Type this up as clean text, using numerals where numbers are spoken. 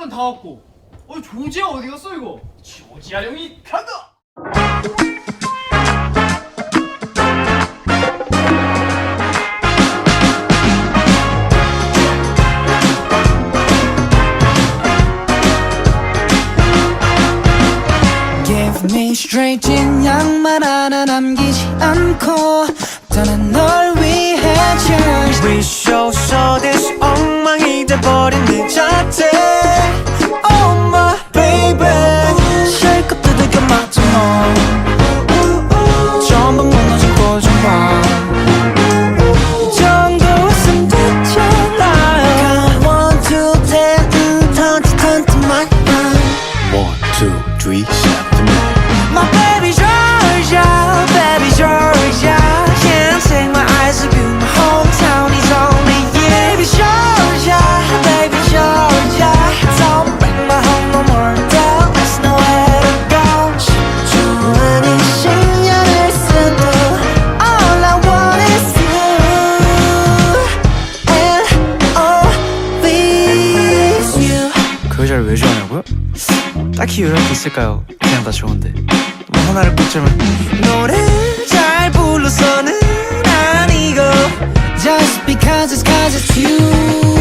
다 왔고. 조지아 어디 갔어 이거? 조지아 형이 간다. Give me straight 진 양말 하나 남기지 않고 떠난 널 위해 Cheers Wish you saw this 엉망이 돼버린 내 자태 Oh my baby 실컷 두들겨 맞춰 전부 무너진 고정관 이 정도 웃음 됐잖아요 Count 1, 2, 10 turn to my mind 1, 2, 3, 7 My baby Georgia, baby Georgia Can't take my eyes off you, my hometown is only you Baby Georgia, baby Georgia Don't break my heart no more, down, there's nowhere to go 좋아하는 신년을 써도 All I want is you And always you 그 여자를 왜 좋아하냐고요? 딱히 요령이 있을까요? 그냥 다 좋은데 뭐 하나를 꼽자면 노래 잘 불러서는 아니고 Just because it's 'cause it's you